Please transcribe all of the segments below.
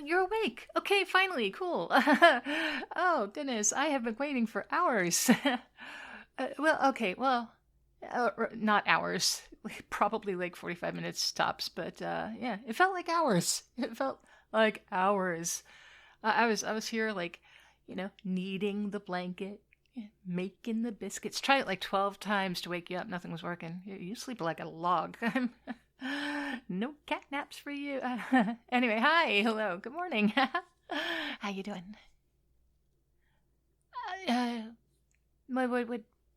you're awake. Okay, finally, cool. Oh, goodness, I have been waiting for hours. Not hours. Probably like 45 minutes tops, but yeah, it felt like hours. It felt like hours. I was here like, kneading the blanket, making the biscuits. Tried it like 12 times to wake you up. Nothing was working. You sleep like a log. No cat naps for you. Anyway, hi, hello, good morning. How you doing? Uh, why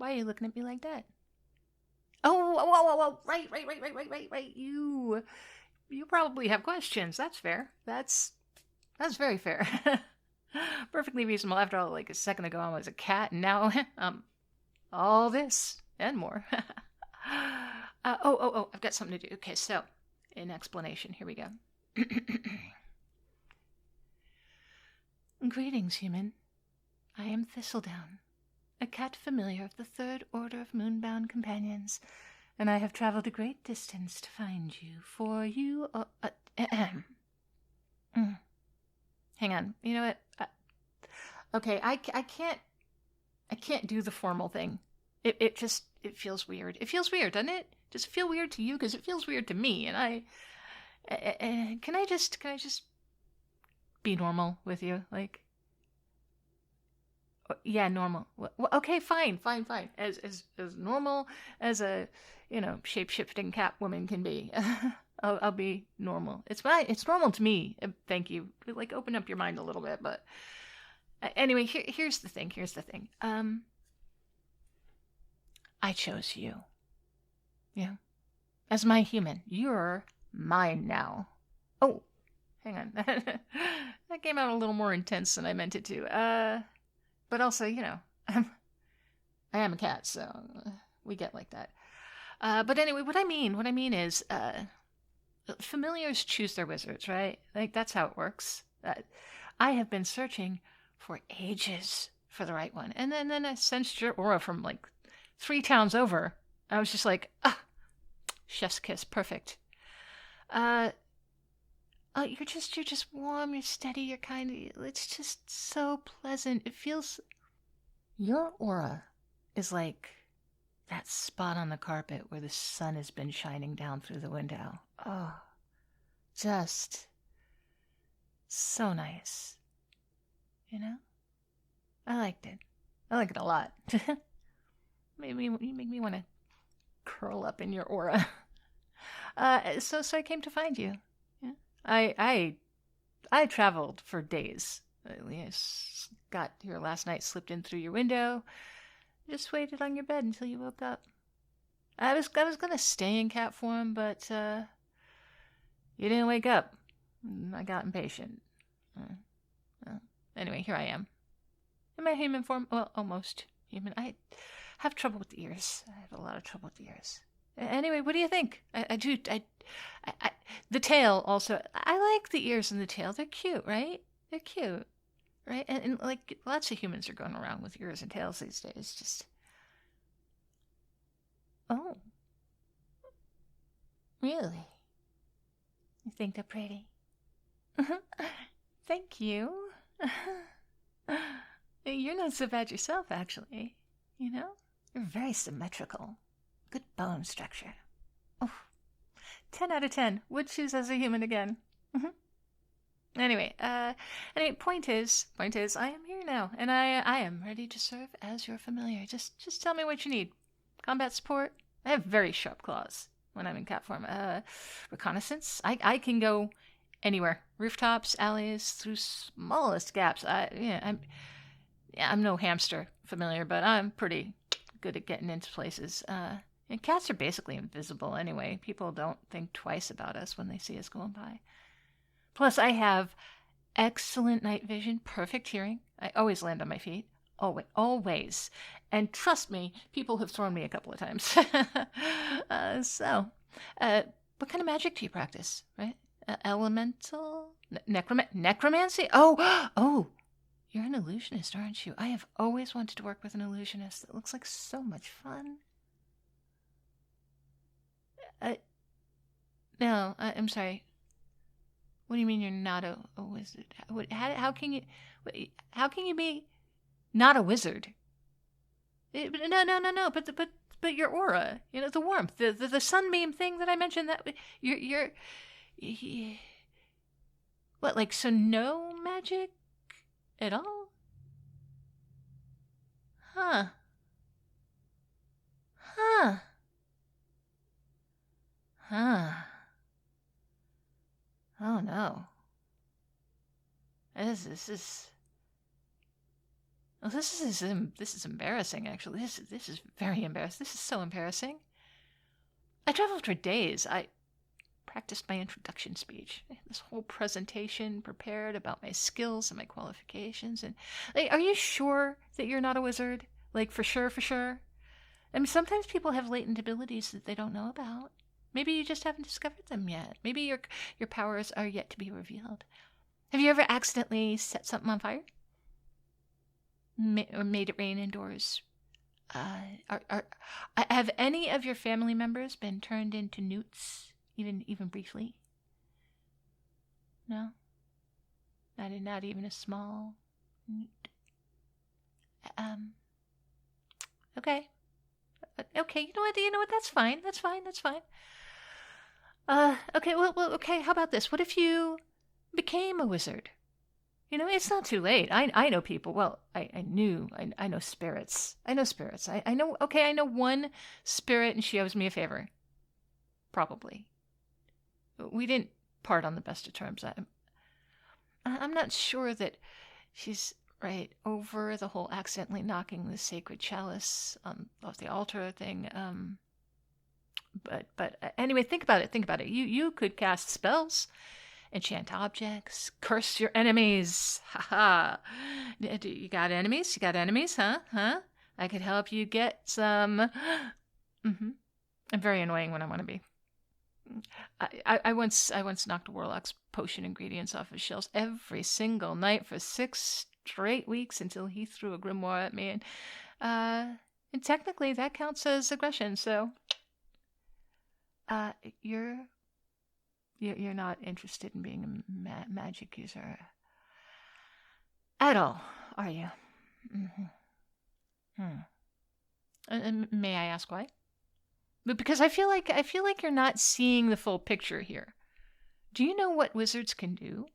are you looking at me like that? Oh, whoa, whoa, whoa, whoa. Right. You probably have questions. That's fair. That's very fair. Perfectly reasonable. After all, like a second ago, I was a cat, and now, all this and more. I've got something to do. Okay, so, in explanation, here we go. Greetings, human. I am Thistledown, a cat familiar of the Third Order of Moonbound Companions, and I have traveled a great distance to find you, for you are... Hang on. You know what? Okay, I can't do the formal thing. It feels weird. It feels weird, doesn't it? Does it feel weird to you? Because it feels weird to me, and can I just be normal with you? Like, yeah, normal. Well, okay, fine. As normal as a, shape-shifting cat woman can be. I'll be normal. It's fine. It's normal to me. Thank you. Like, open up your mind a little bit. But anyway, here's the thing. I chose you. Yeah. As my human. You're mine now. Oh, hang on. That came out a little more intense than I meant it to. But also, I am a cat, so we get like that. But anyway, what I mean is, familiars choose their wizards, right? Like, that's how it works. I have been searching for ages for the right one. And then I sensed your aura from, like, 3 towns over. I was just like, chef's kiss, perfect. You're just warm, you're steady, you're kind. It's just so pleasant. It feels... Your aura is like that spot on the carpet where the sun has been shining down through the window. Oh, just so nice. I liked it. I like it a lot. You make me want to curl up in your aura. So I came to find you. Yeah. I traveled for days. I got here last night, slipped in through your window, just waited on your bed until you woke up. I was gonna stay in cat form, but you didn't wake up. I got impatient. Anyway, here I am. In my human form, well, almost human. I have trouble with the ears. I have a lot of trouble with the ears. Anyway, what do you think? The tail also. I like the ears and the tail. They're cute, right? They're cute, right? And like lots of humans are going around with ears and tails these days. Just, oh, really? You think they're pretty? Thank you. You're not so bad yourself, actually. You're very symmetrical. Good bone structure. Oh, 10 out of 10. Would choose as a human again. Anyway, point is, I am here now, and I am ready to serve as your familiar. Just tell me what you need. Combat support. I have very sharp claws when I'm in cat form. Reconnaissance. I can go anywhere. Rooftops, alleys, through smallest gaps. I'm no hamster familiar, but I'm pretty good at getting into places. And cats are basically invisible anyway. People don't think twice about us when they see us going by. Plus, I have excellent night vision, perfect hearing. I always land on my feet. Always. And trust me, people have thrown me a couple of times. What kind of magic do you practice, right? Elemental? Necromancy? Oh, you're an illusionist, aren't you? I have always wanted to work with an illusionist. It looks like so much fun. No, I'm sorry. What do you mean you're not a wizard? How can you be not a wizard? No. But your aura, the warmth, the sunbeam thing that I mentioned, that you're what, like, so no magic at all? Huh. Oh no. This is embarrassing. Actually, this is very embarrassing. This is so embarrassing. I traveled for days. I practiced my introduction speech. This whole presentation prepared about my skills and my qualifications. And are you sure that you're not a wizard? Like, for sure, for sure? I mean, sometimes people have latent abilities that they don't know about. Maybe you just haven't discovered them yet. Maybe your powers are yet to be revealed. Have you ever accidentally set something on fire? Or made it rain indoors? Have any of your family members been turned into newts, even briefly? No? Not even a small newt? Okay. Okay, you know what, that's fine. Okay, well, okay, how about this? What if you became a wizard? It's not too late. I know people. Well, I know spirits. I know one spirit, and she owes me a favor. Probably. We didn't part on the best of terms. I'm not sure that she's right over the whole accidentally knocking the sacred chalice off the altar thing. But anyway, think about it. You could cast spells, enchant objects, curse your enemies. Ha ha. You got enemies? Huh? I could help you get some. I'm very annoying when I want to be. I once knocked a warlock's potion ingredients off his shelves every single night for 6 straight weeks until he threw a grimoire at me, and technically that counts as aggression. So, you're not interested in being a magic user at all, are you? And may I ask why? But because I feel like you're not seeing the full picture here. Do you know what wizards can do?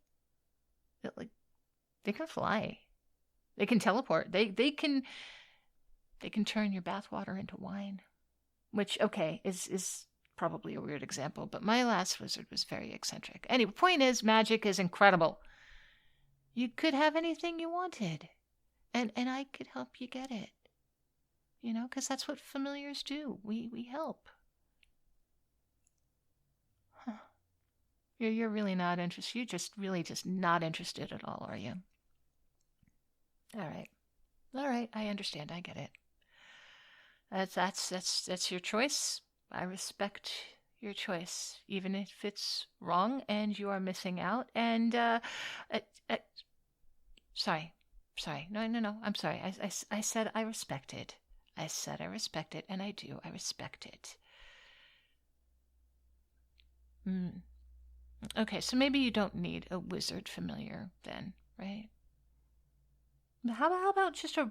Like, they can fly. They can teleport. They can turn your bathwater into wine. Which, okay, is probably a weird example, but my last wizard was very eccentric. Anyway, point is, magic is incredible. You could have anything you wanted. And I could help you get it. Because that's what familiars do. We help. Huh. You're really not interested. You're just not interested at all, are you? All right. I understand. I get it. That's your choice. I respect your choice, even if it's wrong and you are missing out. And sorry. No. I'm sorry. I said I respect it. I said I respect it, and I do. I respect it. Okay, so maybe you don't need a wizard familiar then, right? How about just a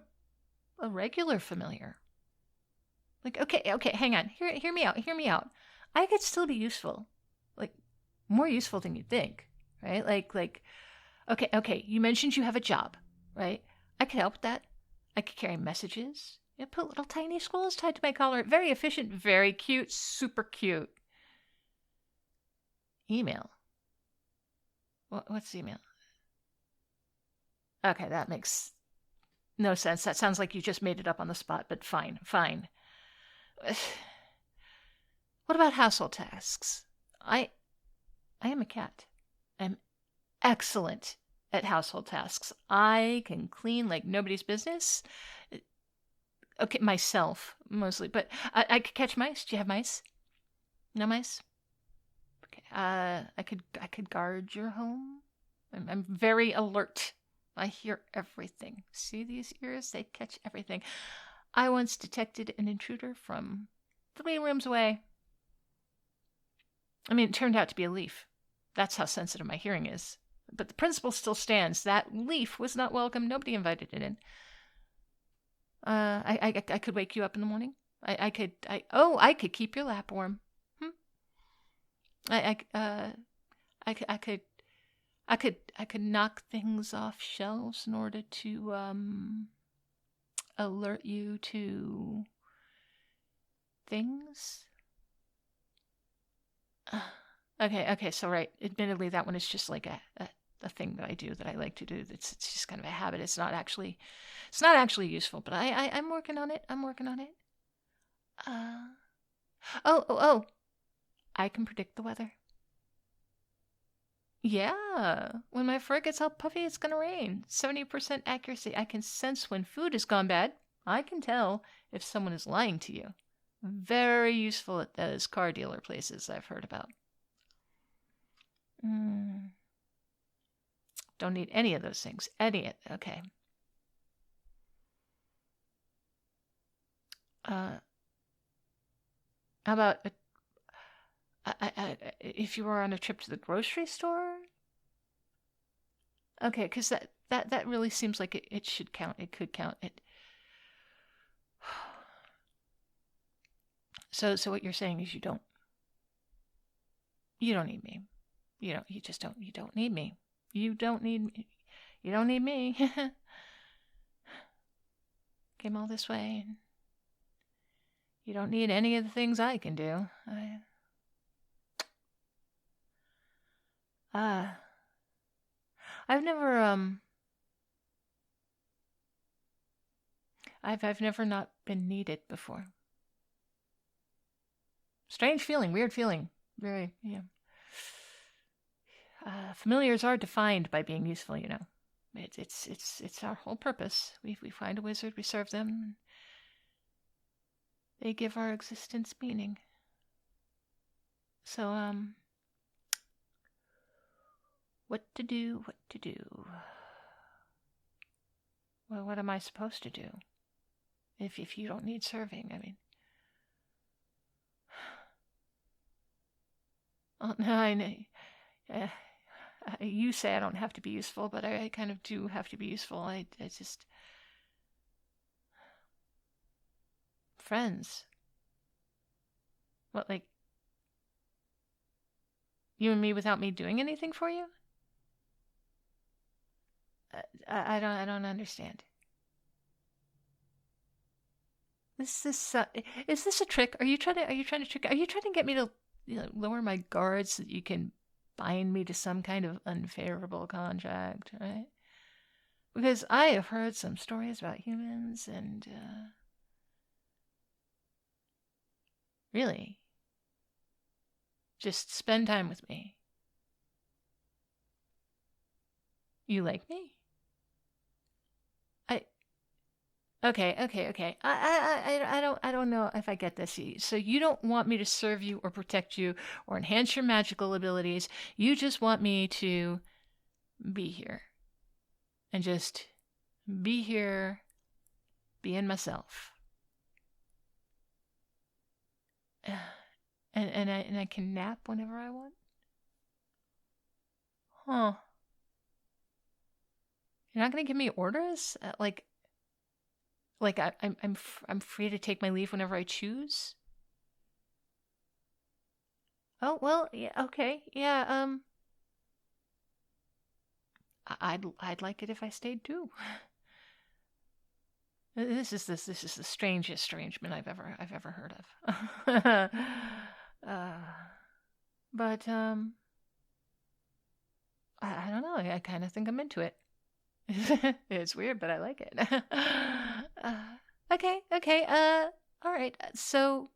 regular familiar? Like, okay, hang on. Hear me out. I could still be useful. Like, more useful than you'd think, right? Like, okay, you mentioned you have a job, right? I could help with that. I could carry messages. Put little tiny scrolls tied to my collar. Very efficient, very cute, super cute. Email. What's email? Okay, that makes no sense. That sounds like you just made it up on the spot, but fine. What about household tasks? I am a cat. I'm excellent at household tasks. I can clean like nobody's business. Okay, myself, mostly. But I could catch mice. Do you have mice? No mice? Okay. I could guard your home. I'm very alert. I hear everything. See these ears? They catch everything. I once detected an intruder from 3 rooms away. I mean, it turned out to be a leaf. That's how sensitive my hearing is. But the principle still stands. That leaf was not welcome. Nobody invited it in. I could wake you up in the morning. I could keep your lap warm. I could knock things off shelves in order to alert you to things. Okay, so right. Admittedly, that one is just like a thing that I do, that I like to do. It's just kind of a habit. It's not actually useful, but I'm working on it. Oh, I can predict the weather. Yeah, when my fur gets all puffy, it's gonna rain. 70% accuracy. I can sense when food has gone bad. I can tell if someone is lying to you. Very useful at those car dealer places I've heard about. Don't need any of those things. Okay. How about if you were on a trip to the grocery store? Okay, because that really seems like it should count. It could count. So what you're saying is you don't need me. You don't need me. You don't need me. You don't need me. Came all this way. You don't need any of the things I can do. I've never I've never not been needed before. Strange feeling, weird feeling. Very, yeah. Familiars are defined by being useful, you know. It's our whole purpose. We find a wizard, we serve them. They give our existence meaning. So, what to do? Well, what am I supposed to do? If you don't need serving, I mean. Oh, no, I know. You say I don't have to be useful, but I kind of do have to be useful. I just... Friends. What, like... You and me without me doing anything for you? I don't understand. Is this a trick? Are you trying to trick? Are you trying to get me to lower my guards so that you can bind me to some kind of unfavorable contract, right? Because I have heard some stories about humans and really, just spend time with me. You like me? Okay. I don't know if I get this. So you don't want me to serve you or protect you or enhance your magical abilities. You just want me to be here. And just be here, being myself. And I can nap whenever I want? Huh. You're not gonna give me orders? Like I'm free to take my leave whenever I choose? Oh, well, yeah, okay. Yeah, I'd like it if I stayed too. This is the strangest arrangement I've ever heard of. But I don't know. I kind of think I'm into it. It's weird, but I like it. Okay. All right. So,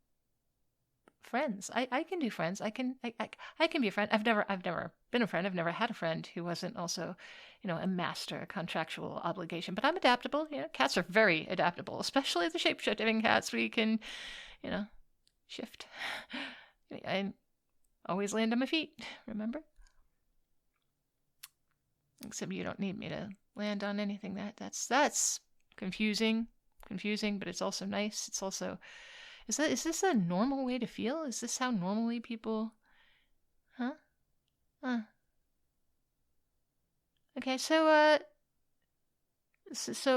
friends. I can do friends. I can be a friend. I've never been a friend. I've never had a friend who wasn't also, a master contractual obligation. But I'm adaptable. Cats are very adaptable, especially the shape-shifting cats. We can, shift. I always land on my feet. Remember? Except you don't need me to land on anything. That's confusing, but it's also nice. It's also, is this a normal way to feel? Is this how normally people, huh? Huh. Okay, so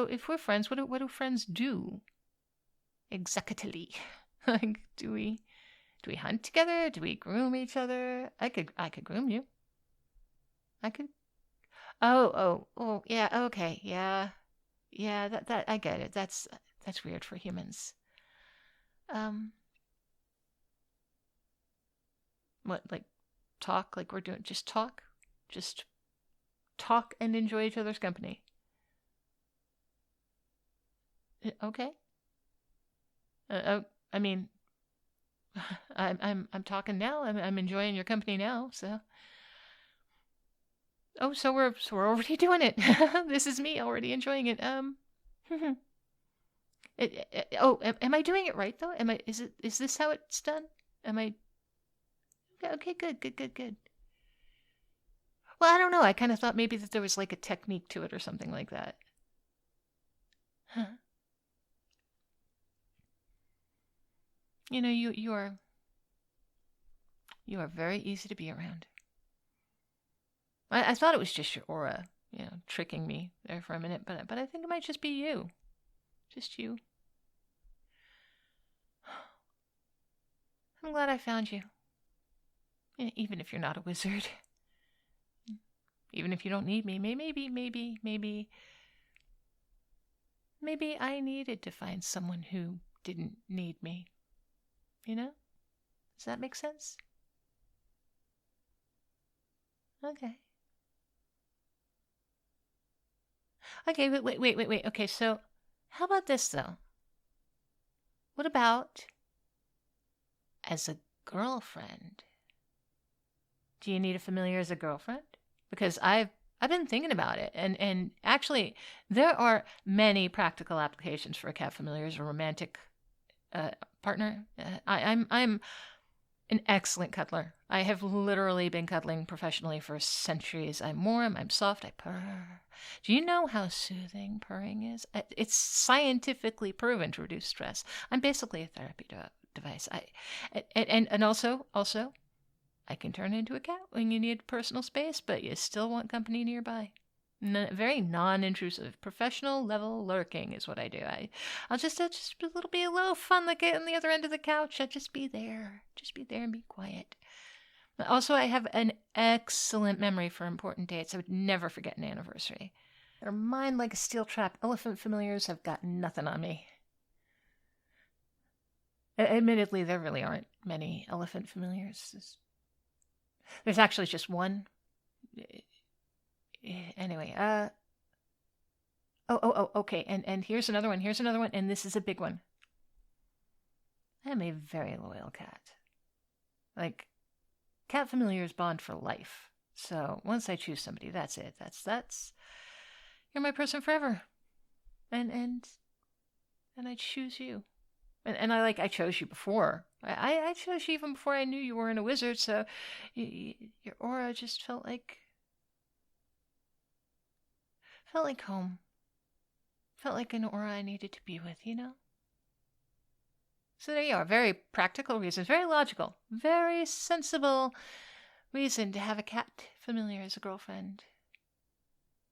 if we're friends, what do friends do exactly? Like, do we hunt together? Do we groom each other? I could groom you. I could. Oh, yeah. Okay, yeah, yeah. That I get it. That's weird for humans. Um, what, like, talk? Like we're doing just talk and enjoy each other's company. Okay. I mean, I'm talking now. I'm enjoying your company now. So, oh, so we're already doing it. This is me already enjoying it. Am I doing it right though? Is this how it's done? Am I okay? Good. Well, I don't know. I kind of thought maybe that there was like a technique to it or something like that. Huh. You know, you are very easy to be around. I thought it was just your aura, tricking me there for a minute, but I think it might just be you. Just you. I'm glad I found you. Even if you're not a wizard. Even if you don't need me. Maybe I needed to find someone who didn't need me. You know? Does that make sense? Okay. Okay, wait. Okay, so how about this, though? What about as a girlfriend? Do you need a familiar as a girlfriend? Because I've been thinking about it, and actually, there are many practical applications for a cat familiar as a romantic partner. I'm an excellent cuddler. I have literally been cuddling professionally for centuries. I'm warm, I'm soft, I purr. Do you know how soothing purring is? It's scientifically proven to reduce stress. I'm basically a therapy device. And also, I can turn into a cat when you need personal space, but you still want company nearby. Very non-intrusive, professional level lurking is what I do. I'll just a little fun, like on the other end of the couch. I'll just be there and be quiet. Also, I have an excellent memory for important dates. I would never forget an anniversary. They're mine like a steel trap. Elephant familiars have got nothing on me. Admittedly, there really aren't many elephant familiars. There's actually just one. Anyway, okay, and here's another one, and this is a big one. I am a very loyal cat. Like, cat familiars bond for life. So once I choose somebody, that's it. That's you're my person forever. And I choose you. And I chose you before. I chose you even before I knew you weren't a wizard, so your aura just felt like home. Felt like an aura I needed to be with, you know? So there you are. Very practical reasons. Very logical. Very sensible reason to have a cat familiar as a girlfriend.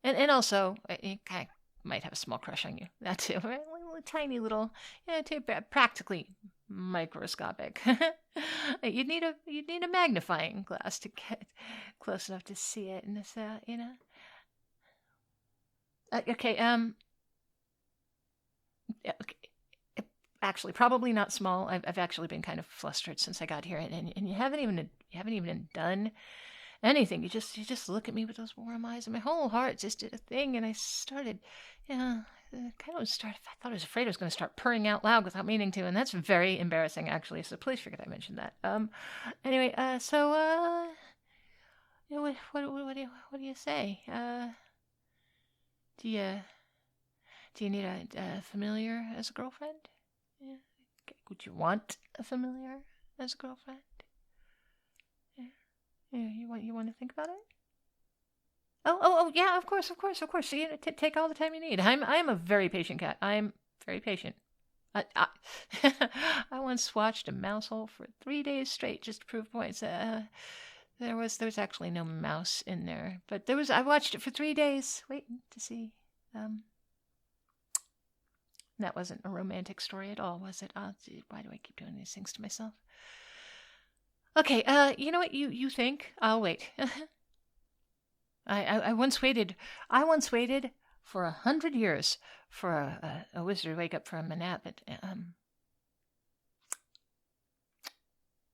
And also, I might have a small crush on you. That too. Right? A tiny little, practically microscopic. You'd need a magnifying glass to get close enough to see it, and so okay. Actually, probably not small. I've actually been kind of flustered since I got here, and you haven't even done anything. You just look at me with those warm eyes, and my whole heart just did a thing, and I started, I thought I was afraid I was going to start purring out loud without meaning to, and that's very embarrassing, actually. So please forget I mentioned that. Anyway, what do you say? Do you need a familiar as a girlfriend? Yeah. Would you want a familiar as a girlfriend? Yeah. You want to think about it? Oh, yeah, of course. So, take all the time you need. I'm a very patient cat. I'm very patient. I once watched a mouse hole for 3 days straight just to prove points. There was actually no mouse in there, but there was. I watched it for 3 days, waiting to see. That wasn't a romantic story at all, was it? Why do I keep doing these things to myself? Okay, you know what? You think? I'll wait. I once waited. I once waited for 100 years for a wizard to wake up from a nap. But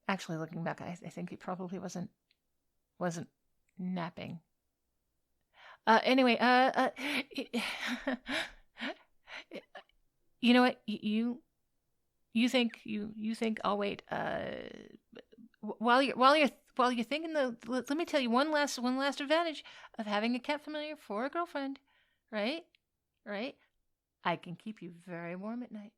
actually, looking back, I think he probably wasn't napping. Anyway, you know what? You think I'll wait. While you're thinking, let me tell you one last advantage of having a cat familiar for a girlfriend, right? I can keep you very warm at night.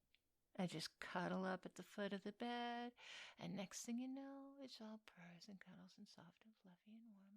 I just cuddle up at the foot of the bed, and next thing you know, it's all purrs and cuddles and soft and fluffy and warm.